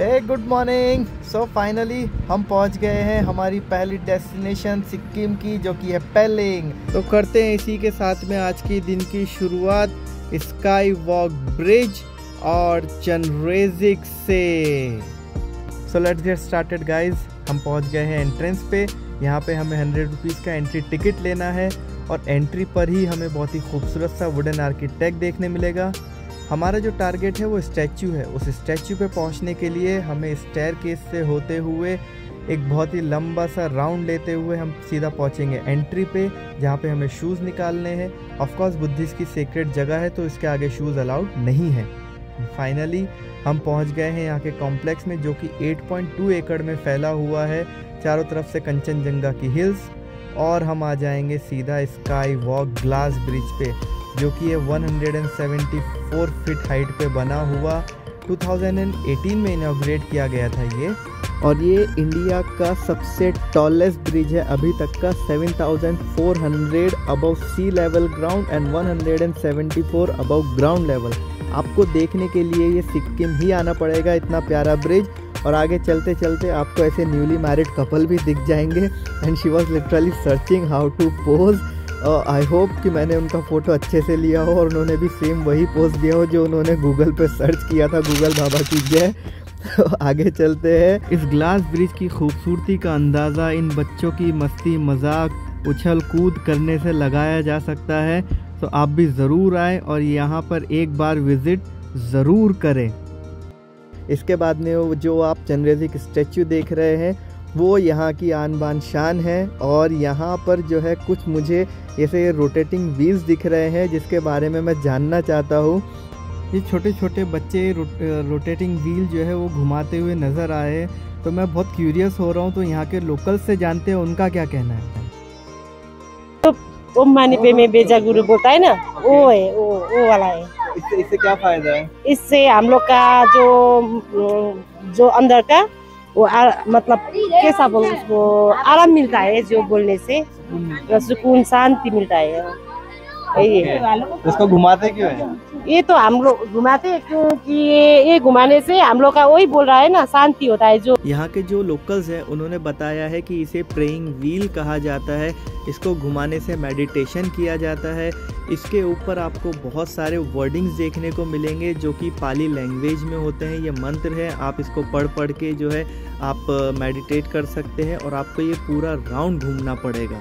हे good morning. So finally हम पहुंच गए हैं हमारी पहली डेस्टिनेशन सिक्किम की, जो कि है पेलिंग। तो करते हैं इसी के साथ में आज के दिन की शुरुआत स्काई वॉक ब्रिज और चनरेजिक से। So let's get started guys. हम पहुंच गए हैं एंट्रेंस पे। यहाँ पे हमें 100 रुपीज़ का एंट्री टिकट लेना है और एंट्री पर ही हमें बहुत ही खूबसूरत सा वुडन आर्किटेक्ट देखने मिलेगा। हमारा जो टारगेट है वो स्टैचू है। उस स्टैचू पे पहुंचने के लिए हमें स्टेयरकेस से होते हुए एक बहुत ही लंबा सा राउंड लेते हुए हम सीधा पहुंचेंगे एंट्री पे, जहाँ पे हमें शूज़ निकालने हैं। ऑफ कोर्स बुद्धिस्ट की सीक्रेट जगह है तो इसके आगे शूज़ अलाउड नहीं है। फाइनली हम पहुंच गए हैं यहाँ के कॉम्प्लेक्स में, जो कि 8.2 एकड़ में फैला हुआ है, चारों तरफ से कंचनजंगा की हिल्स। और हम आ जाएंगे सीधा स्काई वॉक ग्लास ब्रिज पे, जो कि ये 174 फीट हाइट पे बना हुआ 2018 में इनॉग्रेट किया गया था ये। और ये इंडिया का सबसे टॉलेस्ट ब्रिज है अभी तक का, 7400 above sea level ground and 174 above ground level. आपको देखने के लिए ये सिक्किम ही आना पड़ेगा, इतना प्यारा ब्रिज। और आगे चलते चलते आपको ऐसे न्यूली मैरिड कपल भी दिख जाएंगे and she was literally searching how to pose. I hope कि मैंने उनका फ़ोटो अच्छे से लिया हो और उन्होंने भी सेम वही पोज दिया हो जो उन्होंने गूगल पे सर्च किया था। गूगल बाबा की जय। तो आगे चलते हैं। इस ग्लास ब्रिज की खूबसूरती का अंदाज़ा इन बच्चों की मस्ती मजाक उछल कूद करने से लगाया जा सकता है। तो आप भी ज़रूर आएँ और यहाँ पर एक बार विज़िट ज़रूर करें। इसके बाद में जो आप चनरेजिक स्टैचू देख रहे हैं वो यहाँ की आन बान शान है। और यहाँ पर जो है कुछ मुझे ऐसे रोटेटिंग व्हील्स दिख रहे हैं जिसके बारे में मैं जानना चाहता हूँ। ये छोटे छोटे बच्चे रोटेटिंग व्हील जो है वो घुमाते हुए नज़र आए, तो मैं बहुत क्यूरियस हो रहा हूँ। तो यहाँ के लोकल्स से जानते हैं उनका क्या कहना है। तो ओम मानी पे में बेजा गुरु बोलता है ना, वो है वो वाला है। इससे क्या फ़ायदा है? इससे हम लोग का जो अंदर का वो मतलब कैसा बोल उसको आराम मिलता है, जो बोलने से सुकून शांति मिलता है। इसको घुमाते क्यों है? ये तो हम लोग घुमाते हैं क्योंकि ये घुमाने से हम लोग का वही बोल रहा है ना, शांति होता है। जो यहाँ के जो लोकल्स हैं उन्होंने बताया है कि इसे प्रेइंग व्हील कहा जाता है। इसको घुमाने से मेडिटेशन किया जाता है। इसके ऊपर आपको बहुत सारे वर्डिंग्स देखने को मिलेंगे जो कि पाली लैंग्वेज में होते हैं। ये मंत्र है, आप इसको पढ़ के जो है आप मेडिटेट कर सकते हैं और आपको ये पूरा राउंड घूमना पड़ेगा।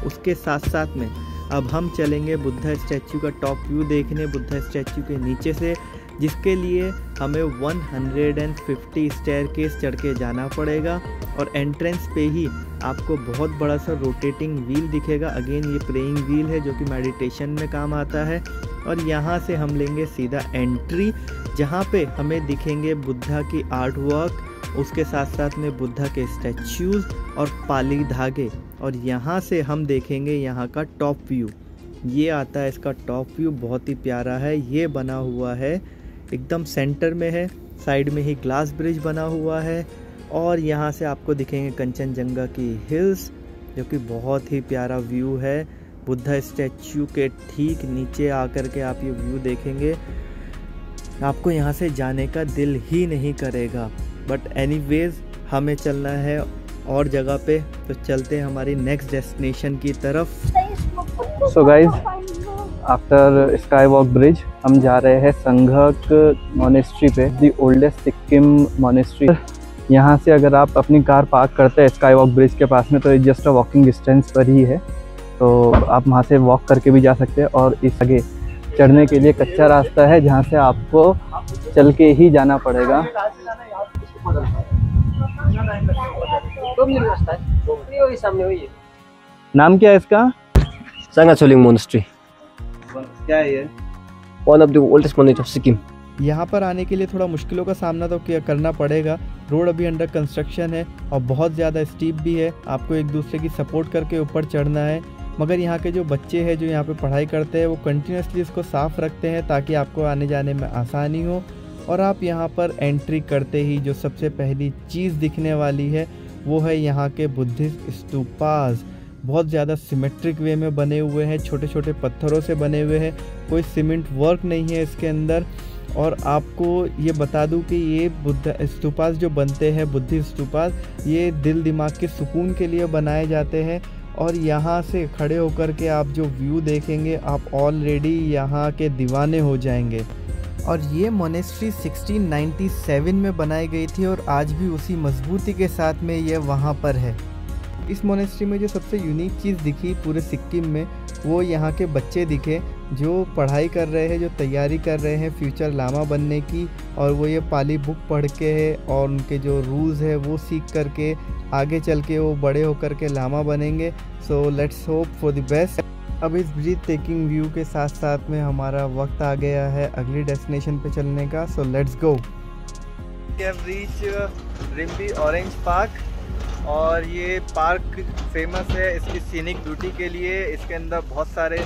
उसके साथ साथ में अब हम चलेंगे बुद्धा स्टैचू का टॉप व्यू देखने, बुद्धा स्टैचू के नीचे से, जिसके लिए हमें 150 स्टेयरकेस चढ़ के जाना पड़ेगा। और एंट्रेंस पे ही आपको बहुत बड़ा सा रोटेटिंग व्हील दिखेगा। अगेन ये प्रेइंग व्हील है जो कि मेडिटेशन में काम आता है। और यहाँ से हम लेंगे सीधा एंट्री, जहाँ पे हमें दिखेंगे बुद्धा की आर्ट वर्क, उसके साथ साथ में बुद्धा के स्टैच्यूज़ और पाली धागे। और यहाँ से हम देखेंगे यहाँ का टॉप व्यू। ये आता है इसका टॉप व्यू, बहुत ही प्यारा है। ये बना हुआ है एकदम सेंटर में है, साइड में ही ग्लास ब्रिज बना हुआ है। और यहाँ से आपको दिखेंगे कंचनजंगा की हिल्स, जो कि बहुत ही प्यारा व्यू है। बुद्धा स्टैचू के ठीक नीचे आकर के आप ये व्यू देखेंगे, आपको यहाँ से जाने का दिल ही नहीं करेगा। बट एनीवेज हमें चलना है और जगह पे, तो चलते हैं हमारी नेक्स्ट डेस्टिनेशन की तरफ। So guys, after sky walk bridge हम जा रहे हैं संघक मॉनेस्ट्री पे, द ओल्डेस्ट सिक्किम मॉनेस्ट्री। यहाँ से अगर आप अपनी कार पार्क करते हैं स्काई वॉक ब्रिज के पास में, तो जस्ट अ वॉकिंग डिस्टेंस पर ही है। तो आप वहाँ से वॉक करके भी जा सकते हैं। और इस आगे चढ़ने के लिए कच्चा रास्ता है, जहाँ से आपको चल के ही जाना पड़ेगा। नाम क्या है इसका? Sangha Choling Monastery. क्या है ये? One of the oldest monasteries of Sikkim. यहाँ पर आने के लिए थोड़ा मुश्किलों का सामना तो करना पड़ेगा। रोड अभी अंडर कंस्ट्रक्शन है और बहुत ज़्यादा स्टीप भी है। आपको एक दूसरे की सपोर्ट करके ऊपर चढ़ना है। मगर यहाँ के जो बच्चे हैं जो यहाँ पे पढ़ाई करते हैं वो कंटिन्यूसली इसको साफ़ रखते हैं ताकि आपको आने जाने में आसानी हो। और आप यहाँ पर एंट्री करते ही जो सबसे पहली चीज़ दिखने वाली है वो है यहाँ के बुद्धिस्ट स्तूपास। बहुत ज़्यादा सिमेट्रिक वे में बने हुए हैं, छोटे छोटे पत्थरों से बने हुए हैं, कोई सीमेंट वर्क नहीं है इसके अंदर। और आपको ये बता दूं कि ये बुद्ध स्तूपास जो बनते हैं, बुद्धिस्ट स्तूपास, ये दिल दिमाग के सुकून के लिए बनाए जाते हैं। और यहाँ से खड़े होकर के आप जो व्यू देखेंगे, आप ऑलरेडी यहाँ के दीवाने हो जाएंगे। और ये मोनेस्ट्री 1697 में बनाई गई थी और आज भी उसी मजबूती के साथ में ये वहाँ पर है। इस मोनेस्ट्री में जो सबसे यूनिक चीज़ दिखी पूरे सिक्किम में, वो यहाँ के बच्चे दिखे जो पढ़ाई कर रहे हैं, जो तैयारी कर रहे हैं फ्यूचर लामा बनने की। और वो ये पाली बुक पढ़ के है और उनके जो रूल्स है वो सीख करके आगे चल के वो बड़े होकर के लामा बनेंगे। So let's hope for the best. अब इस ब्रीथ टेकिंग व्यू के साथ साथ में हमारा वक्त आ गया है अगली डेस्टिनेशन पे चलने का। So let's go. We have reach Rimbi orange park और ये पार्क फेमस है इसकी सीनिक ब्यूटी के लिए। इसके अंदर बहुत सारे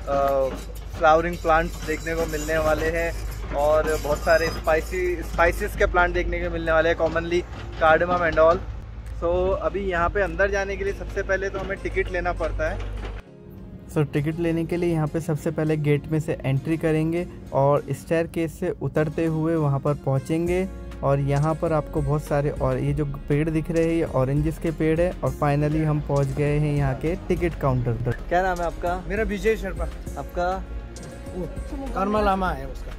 फ्लावरिंग प्लांट्स देखने को मिलने वाले हैं और बहुत सारे स्पाइसेस के प्लांट देखने को मिलने वाले हैं, कॉमनली कार्डमम एंड ऑल। सो अभी यहाँ पे अंदर जाने के लिए सबसे पहले तो हमें टिकट लेना पड़ता है। सो टिकट लेने के लिए यहाँ पे सबसे पहले गेट में से एंट्री करेंगे और स्टेयरकेस से उतरते हुए वहाँ पर पहुँचेंगे। और यहाँ पर आपको बहुत सारे और ये जो पेड़ दिख रहे हैं ये ऑरेंजेस के पेड़ है। और फाइनली हम पहुँच गए हैं यहाँ के टिकट काउंटर पर। क्या नाम है आपका? मेरा विजय शर्मा। आपका? कर्मा लामा है उसका।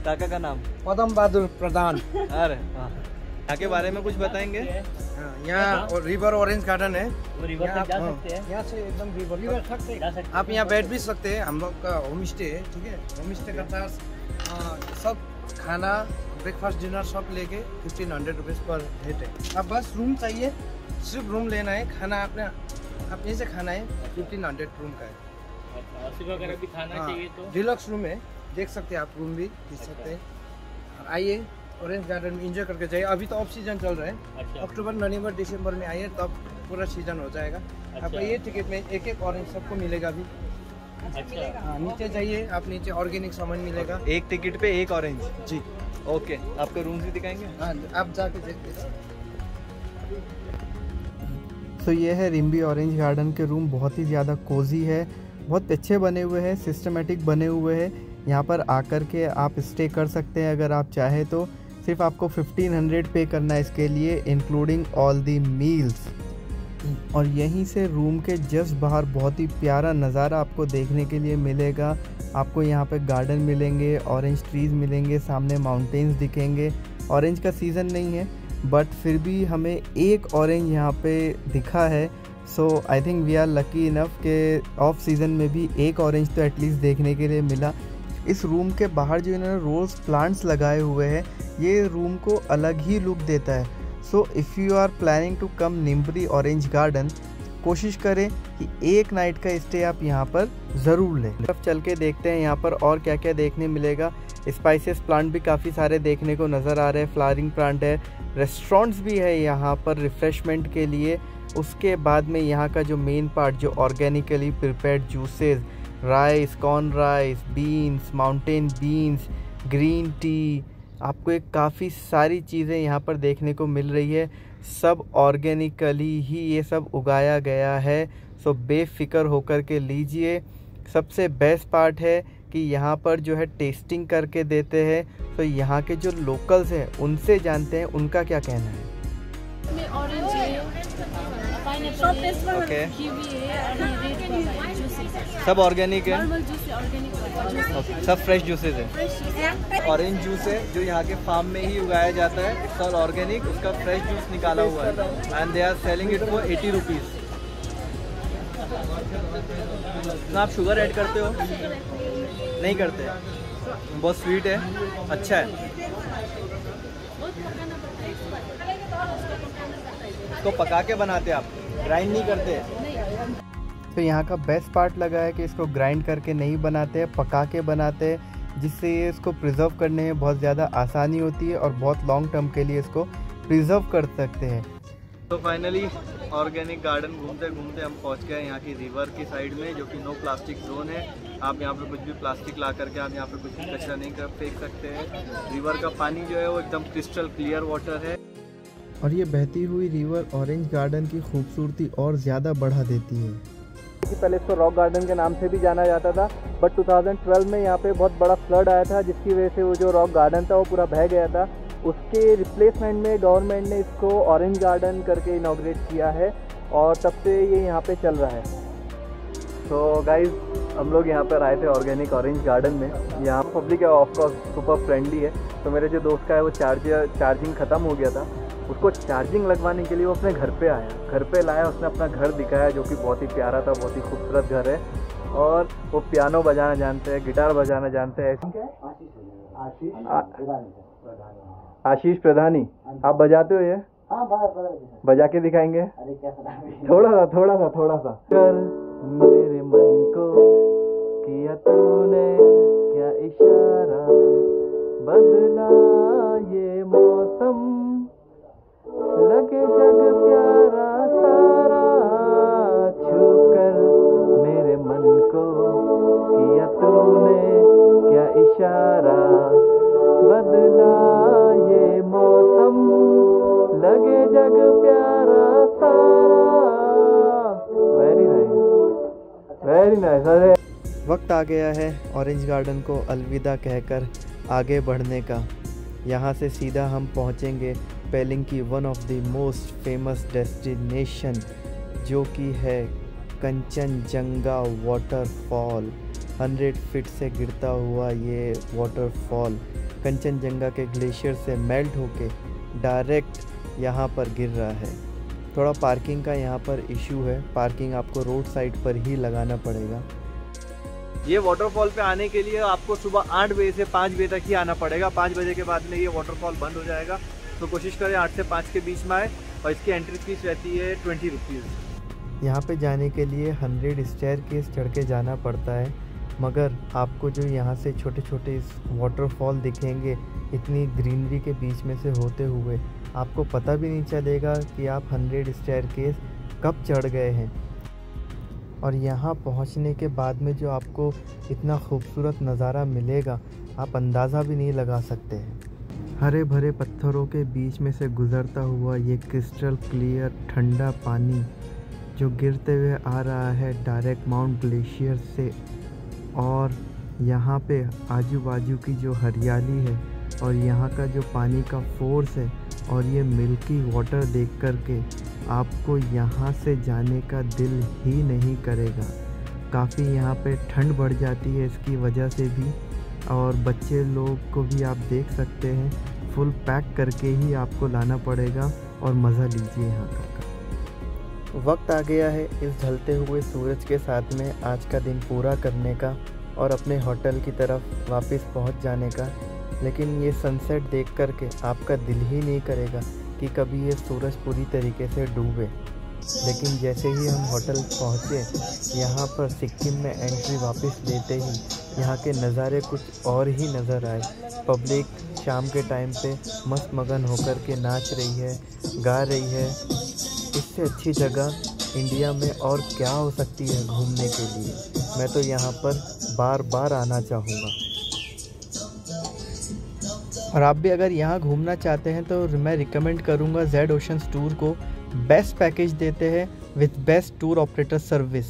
काका का नाम? पदम बहादुर प्रधान। अरे यहाँ के बारे में कुछ बताएंगे? यहाँ रिवर ऑरेंज गार्डन है। यहाँ से एकदम रिवर आप यहाँ बैठ भी सकते हैं। हम लोग का होम स्टे है, ठीक है। होम स्टे का चार्ज सब खाना, ब्रेकफास्ट, डिनर सब लेके 1500 रुपीज़ पर हेड है। अब बस रूम चाहिए, सिर्फ रूम लेना है। खाना आपने अपने से खाना है, 1500 रूम का है। वगैरह भी खाना चाहिए तो डिलक्स रूम है, देख सकते हैं आप, रूम भी देख सकते हैं। आइए ऑरेंज गार्डन में एंजॉय करके जाइए। अभी तो ऑफ सीजन चल रहा है, अक्टूबर, नवंबर, दिसंबर में आइए तब पूरा सीजन हो जाएगा। आपका ये टिकट में एक एक ऑरेंज सबको मिलेगा अभी। हाँ, नीचे जाइए आप, नीचे ऑर्गेनिक सामान मिलेगा। एक टिकट पे एक ऑरेंज जी। ओके, आपका रूम भी दिखाएंगे? हाँ, आप जाके देखते। तो ये है रिम्बी ऑरेंज गार्डन के रूम। बहुत ही ज़्यादा कोजी है, बहुत अच्छे बने हुए हैं, सिस्टमेटिक बने हुए हैं। यहाँ पर आकर के आप स्टे कर सकते हैं अगर आप चाहें तो। सिर्फ आपको 1500 पे करना है इसके लिए, इंक्लूडिंग ऑल दी मील्स। और यहीं से रूम के जस्ट बाहर बहुत ही प्यारा नज़ारा आपको देखने के लिए मिलेगा। आपको यहाँ पे गार्डन मिलेंगे, ऑरेंज ट्रीज़ मिलेंगे, सामने माउंटेन्स दिखेंगे। ऑरेंज का सीज़न नहीं है बट फिर भी हमें एक ऑरेंज यहाँ पे दिखा है। So I think we are lucky enough के ऑफ सीज़न में भी एक ऑरेंज तो एटलीस्ट देखने के लिए मिला। इस रूम के बाहर जो इन्होंने रोज़ प्लांट्स लगाए हुए हैं, ये रूम को अलग ही लुक देता है। So if you are planning to come Nimbari orange garden, कोशिश करें कि एक नाइट का स्टे आप यहाँ पर ज़रूर लें। अब चल के देखते हैं यहाँ पर और क्या क्या देखने मिलेगा। स्पाइसेस प्लांट भी काफ़ी सारे देखने को नज़र आ रहे हैं, फ्लावरिंग प्लांट है, रेस्टोरेंट्स भी है यहाँ पर रिफ़्रेशमेंट के लिए। उसके बाद में यहाँ का जो मेन पार्ट, जो organically prepared juices, rice, corn rice, beans, mountain beans, green tea, आपको एक काफ़ी सारी चीज़ें यहाँ पर देखने को मिल रही है। सब ऑर्गेनिकली ही ये सब उगाया गया है। सो बेफिक्र होकर के लीजिए। सबसे बेस्ट पार्ट है कि यहाँ पर जो है टेस्टिंग करके देते हैं। तो यहाँ के जो लोकल्स हैं उनसे जानते हैं उनका क्या कहना है। ओके, सब ऑर्गेनिक है, सब फ्रेश जूसेस है। ऑरेंज जूस है जो यहाँ के फार्म में ही उगाया जाता है, सब ऑर्गेनिक, उसका फ्रेश जूस निकाला हुआ है and they are selling it for 80 rupees. आप शुगर ऐड करते हो? नहीं करते? बहुत स्वीट है, अच्छा है। इसको पका के बनाते आप, ग्राइंड नहीं करते? तो यहाँ का बेस्ट पार्ट लगा है कि इसको ग्राइंड करके नहीं बनाते हैं, पका के बनाते हैं, जिससे ये इसको प्रिजर्व करने में बहुत ज़्यादा आसानी होती है और बहुत लॉन्ग टर्म के लिए इसको प्रिजर्व कर सकते हैं। तो फाइनली ऑर्गेनिक गार्डन घूमते घूमते हम पहुँच गए यहाँ की रिवर की साइड में, जो कि नो प्लास्टिक जोन है। आप यहाँ पे कुछ भी प्लास्टिक ला करके आप यहाँ पे कुछ भी कचरा नहीं कर फेंक सकते हैं। रिवर का पानी जो है वो एकदम क्रिस्टल क्लियर वाटर है और ये बहती हुई रिवर ऑरेंज गार्डन की खूबसूरती और ज़्यादा बढ़ा देती है। हालांकि पहले इसको रॉक गार्डन के नाम से भी जाना जाता था, बट 2012 में यहाँ पे बहुत बड़ा फ्लड आया था जिसकी वजह से वो जो रॉक गार्डन था वो पूरा बह गया था। उसके रिप्लेसमेंट में गवर्नमेंट ने इसको ऑरेंज गार्डन करके इनॉग्रेट किया है और तब से ये यहाँ पे चल रहा है। तो गाइज़ हम लोग यहाँ पर आए थे ऑर्गेनिक ऑरेंज गार्डन में। यहाँ पब्लिक है ऑफकोर्स सुपर फ्रेंडली है। तो मेरे जो दोस्त का है वो चार्जिंग ख़त्म हो गया था, उसको चार्जिंग लगवाने के लिए वो अपने घर पे आया, घर पे लाया, उसने अपना घर दिखाया जो कि बहुत ही प्यारा था, बहुत ही खूबसूरत घर है। और वो पियानो बजाना जानते हैं, गिटार बजाना जानते हैं। आशीष प्रधानी, आप बजाते हो ये? बजा के दिखाएंगे? थोड़ा सा कर मेरे मन को किया तूने क्या इशारा, बदला ये मौसम, लगे जग प्यारा सारा, छूकर मेरे मन को किया तूने क्या इशारा, बदला ये मौसम, लगे जग प्यारा सारा। Very nice, very nice. अरे वक्त आ गया है ऑरेंज गार्डन को अलविदा कहकर आगे बढ़ने का। यहाँ से सीधा हम पहुँचेंगे पेलिंग की one of the most famous destination जो कि है कंचनजंगा वाटरफॉल। 100 फीट से गिरता हुआ ये वाटरफॉल कंचनजंगा के ग्लेशियर से मेल्ट होके डायरेक्ट यहाँ पर गिर रहा है। थोड़ा पार्किंग का यहाँ पर इशू है, पार्किंग आपको रोड साइड पर ही लगाना पड़ेगा। ये वाटरफॉल पे आने के लिए आपको सुबह 8 बजे से 5 बजे तक ही आना पड़ेगा। 5 बजे के बाद में ये वाटरफॉल बंद हो जाएगा, तो कोशिश करें 8 से 5 के बीच में आए। और इसकी एंट्री फीस रहती है 20 रुपीज़। यहाँ पे जाने के लिए 100 स्टेयरकेस चढ़ के जाना पड़ता है, मगर आपको जो यहाँ से छोटे छोटे वाटरफॉल दिखेंगे इतनी ग्रीनरी के बीच में से होते हुए, आपको पता भी नहीं चलेगा कि आप 100 स्टेयरकेस कब चढ़ गए हैं। और यहाँ पहुँचने के बाद में जो आपको इतना खूबसूरत नज़ारा मिलेगा आप अंदाज़ा भी नहीं लगा सकते हैं। हरे भरे पत्थरों के बीच में से गुज़रता हुआ ये क्रिस्टल क्लियर ठंडा पानी जो गिरते हुए आ रहा है डायरेक्ट माउंट ग्लेशियर से। और यहाँ पे आजू बाजू की जो हरियाली है और यहाँ का जो पानी का फोर्स है और ये मिल्की वाटर देख कर के आपको यहाँ से जाने का दिल ही नहीं करेगा। काफ़ी यहाँ पे ठंड बढ़ जाती है इसकी वजह से भी, और बच्चे लोग को भी आप देख सकते हैं फुल पैक करके ही आपको लाना पड़ेगा और मज़ा लीजिए यहाँ का। वक्त आ गया है इस ढलते हुए सूरज के साथ में आज का दिन पूरा करने का और अपने होटल की तरफ वापस पहुँच जाने का। लेकिन ये सनसेट देख कर के आपका दिल ही नहीं करेगा कि कभी ये सूरज पूरी तरीके से डूबे। लेकिन जैसे ही हम होटल पहुँचे, यहाँ पर सिक्किम में एंट्री वापस लेते ही यहाँ के नज़ारे कुछ और ही नज़र आए। पब्लिक शाम के टाइम पे मस्त मगन होकर के नाच रही है, गा रही है। इससे अच्छी जगह इंडिया में और क्या हो सकती है घूमने के लिए। मैं तो यहाँ पर बार बार आना चाहूँगा। और आप भी अगर यहाँ घूमना चाहते हैं तो मैं रिकमेंड करूँगा जेड ओशंस टूर को। बेस्ट पैकेज देते हैं with best tour operator service.